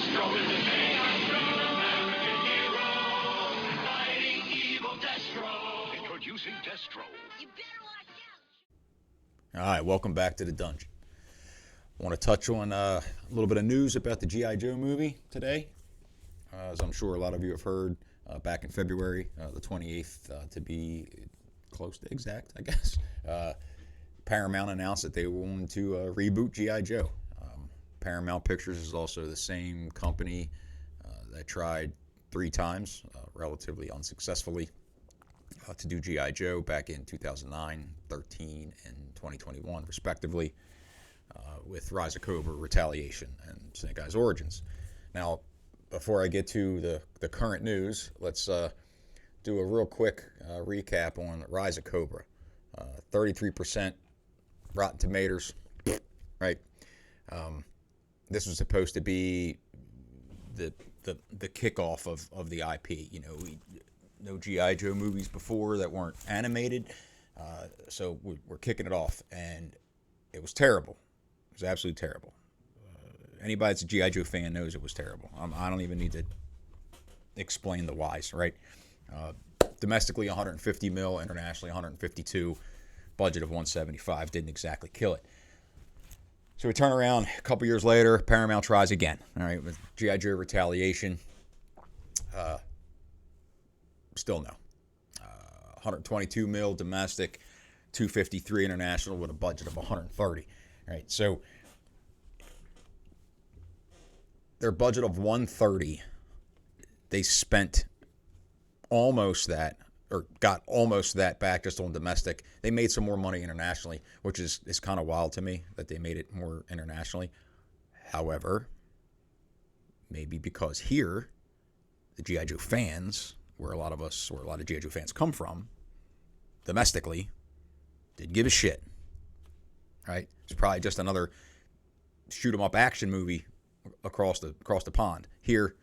Destro is his name. American hero. Fighting evil Destro. Introducing Destro. You better watch out. All right, welcome back to the dungeon. I want to touch on a little bit of news about the G.I. Joe movie today. As I'm sure a lot of you have heard, back in February, the 28th, to be close to exact, I guess, Paramount announced that they wanted to reboot G.I. Joe. Paramount Pictures is also the same company that tried 3 times, relatively unsuccessfully, to do G.I. Joe back in 2009, 13, and 2021, respectively, with Rise of Cobra, Retaliation, and Snake Eyes Origins. Now, before I get to the current news, let's do a real quick recap on Rise of Cobra. 33% Rotten Tomatoes, right? This was supposed to be the kickoff of the IP. You know, no G.I. Joe movies before that weren't animated, so we're kicking it off, and it was terrible. It was absolutely terrible. Anybody that's a G.I. Joe fan knows it was terrible. I don't even need to explain the whys, right? Domestically, 150 mil, internationally, 152, budget of 175, didn't exactly kill it. So we turn around a couple years later, Paramount tries again, all right, with G.I. Joe Retaliation. Still no. 122 mil domestic, 253 international with a budget of 130. Right, so their budget of 130, they spent almost that, or got almost that back just on domestic. They made some more money internationally, which is kind of wild to me that they made it more internationally. However, maybe because here, the G.I. Joe fans, where a lot of G.I. Joe fans come from, domestically, didn't give a shit. Right? It's probably just another shoot 'em up action movie across the pond. Here,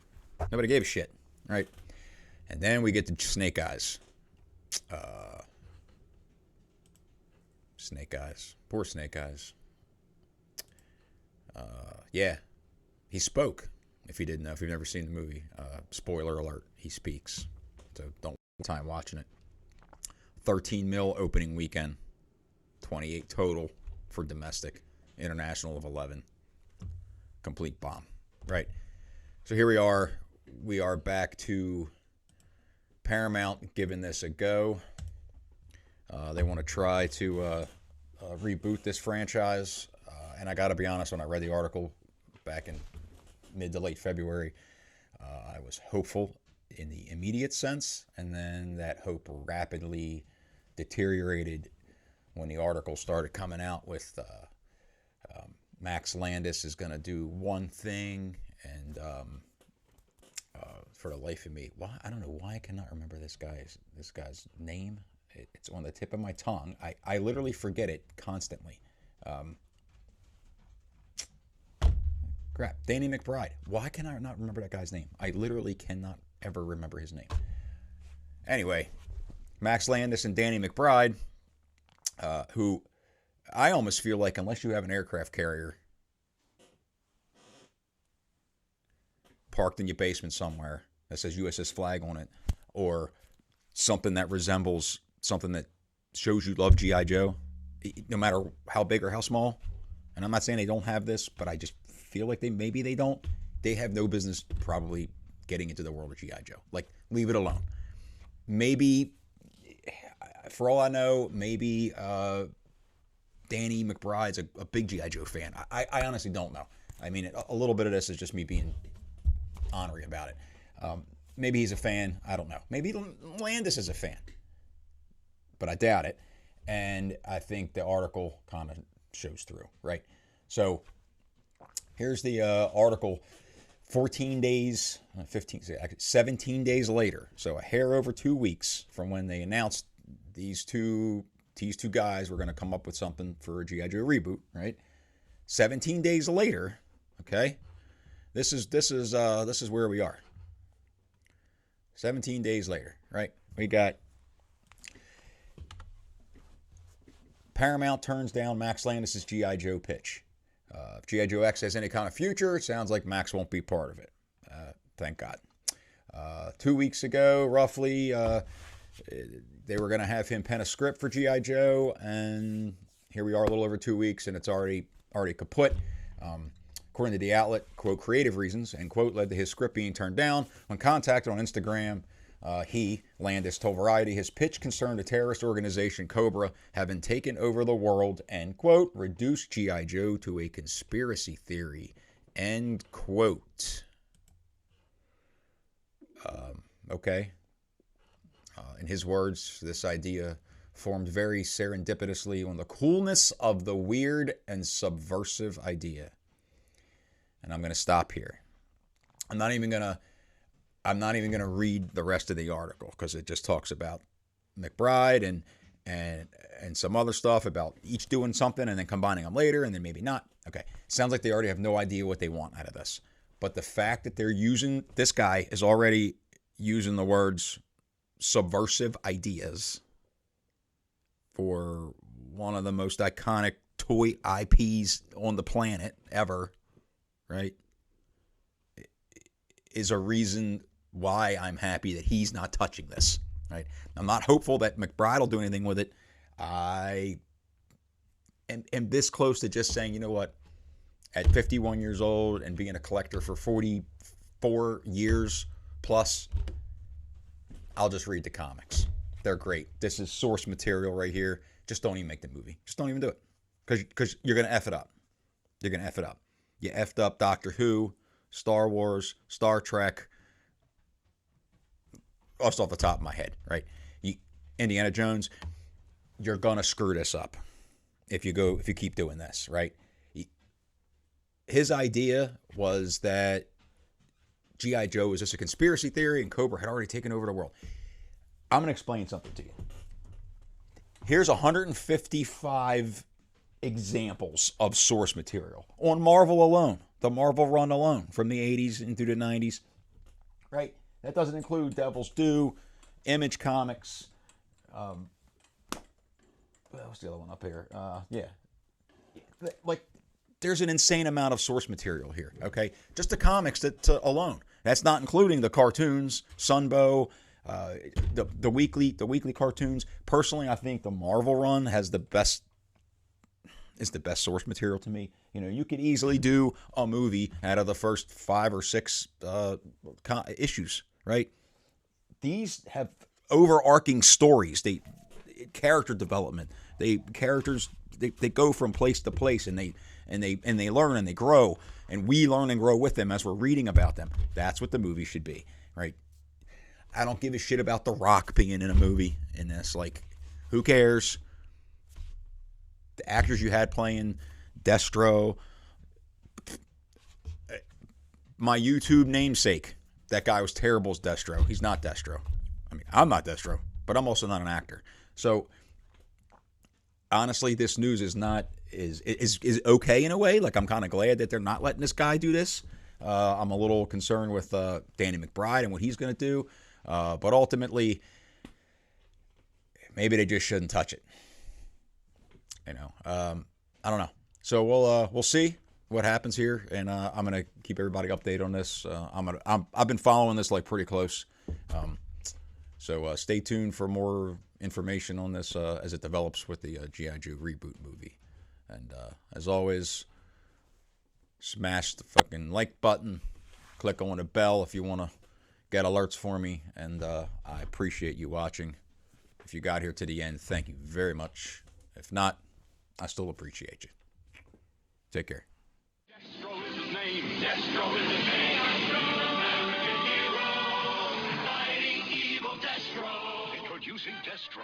nobody gave a shit. Right? And then we get to Snake Eyes. Snake Eyes. Poor Snake Eyes. Yeah. He spoke. If you didn't know, if you've never seen the movie, spoiler alert, he speaks. So don't waste time watching it. 13 mil opening weekend. 28 total for domestic. International of 11. Complete bomb. Right. So here we are. We are back to Paramount giving this a go. They want to try to reboot this franchise. And I got to be honest, when I read the article back in mid to late February, I was hopeful in the immediate sense. And then that hope rapidly deteriorated when the article started coming out with Max Landis is going to do one thing, and for the life of me, I don't know why I cannot remember this guy's name. It's on the tip of my tongue. I literally forget it constantly. Crap, Danny McBride. Why can I not remember that guy's name? I literally cannot ever remember his name. Anyway, Max Landis and Danny McBride, who I almost feel like unless you have an aircraft carrier parked in your basement somewhere that says USS Flag on it, or something that resembles something that shows you love G.I. Joe, no matter how big or how small, and I'm not saying they don't have this, but I just feel like maybe they don't, they have no business probably getting into the world of G.I. Joe. Like, leave it alone. Maybe, for all I know, maybe Danny McBride's a big G.I. Joe fan. I honestly don't know. I mean, a little bit of this is just me being ornery about it. Maybe he's a fan. I don't know. Maybe Landis is a fan. But I doubt it. And I think the article kind of shows through, right? So here's the article. 17 days later. So a hair over 2 weeks from when they announced these two guys were going to come up with something for a G.I. Joe reboot, right? 17 days later, okay? This is where we are. 17 days later, right? We got Paramount turns down Max Landis' G.I. Joe pitch. If G.I. Joe X has any kind of future, it sounds like Max won't be part of it. Thank God. 2 weeks ago, roughly, they were going to have him pen a script for G.I. Joe, and here we are a little over 2 weeks, and it's already kaput. According to the outlet, quote, creative reasons, end quote, led to his script being turned down. When contacted on Instagram, Landis, told Variety his pitch concerned the terrorist organization Cobra having taken over the world, end quote, reduced G.I. Joe to a conspiracy theory, end quote. Okay. In his words, this idea formed very serendipitously on the coolness of the weird and subversive idea. And I'm going to stop here. I'm not even going to read the rest of the article because it just talks about McBride and some other stuff about each doing something and then combining them later and then maybe not. Okay. Sounds like they already have no idea what they want out of this. But the fact that they're using, this guy is already using the words subversive ideas for one of the most iconic toy IPs on the planet ever, right, is a reason why I'm happy that he's not touching this, right? I'm not hopeful that McBride will do anything with it. I am this close to just saying, you know what, at 51 years old and being a collector for 44 years plus, I'll just read the comics. They're great. This is source material right here. Just don't even make the movie. Just don't even do it. Because you're going to F it up. You're going to F it up. You F'd up Doctor Who, Star Wars, Star Trek. Just off the top of my head, right? Indiana Jones, you're going to screw this up if you keep doing this, right? His idea was that G.I. Joe was just a conspiracy theory and Cobra had already taken over the world. I'm going to explain something to you. Here's 155 examples of source material on Marvel alone, the Marvel run alone from the 80s into the 90s, right? That doesn't include Devil's Due, Image Comics. What's the other one up here? Like, there's an insane amount of source material here, okay? Just the comics alone. That's not including the cartoons, Sunbow, the weekly cartoons. Personally, I think the Marvel run is the best source material to me. You know, you could easily do a movie out of the first 5 or 6 issues, right? These have overarching stories. Character development. They go from place to place and they learn and they grow, and we learn and grow with them as we're reading about them. That's what the movie should be, right? I don't give a shit about The Rock being in a movie in this. Like, who cares? The actors you had playing Destro, my YouTube namesake, that guy was terrible as Destro. He's not Destro. I mean, I'm not Destro, but I'm also not an actor. So honestly, this news is okay in a way. Like, I'm kind of glad that they're not letting this guy do this. I'm a little concerned with Danny McBride and what he's going to do. But ultimately, maybe they just shouldn't touch it. You know, I don't know. So we'll see what happens here, and I'm gonna keep everybody updated on this. I've been following this like pretty close. So stay tuned for more information on this as it develops with the G.I.Joe reboot movie. And as always, smash the fucking like button, click on the bell if you want to get alerts for me, and I appreciate you watching. If you got here to the end, thank you very much. If not, I still appreciate you. Take care. Destro is his name. Destro is his name. Destro, American hero. Fighting evil Destro. Introducing Destro.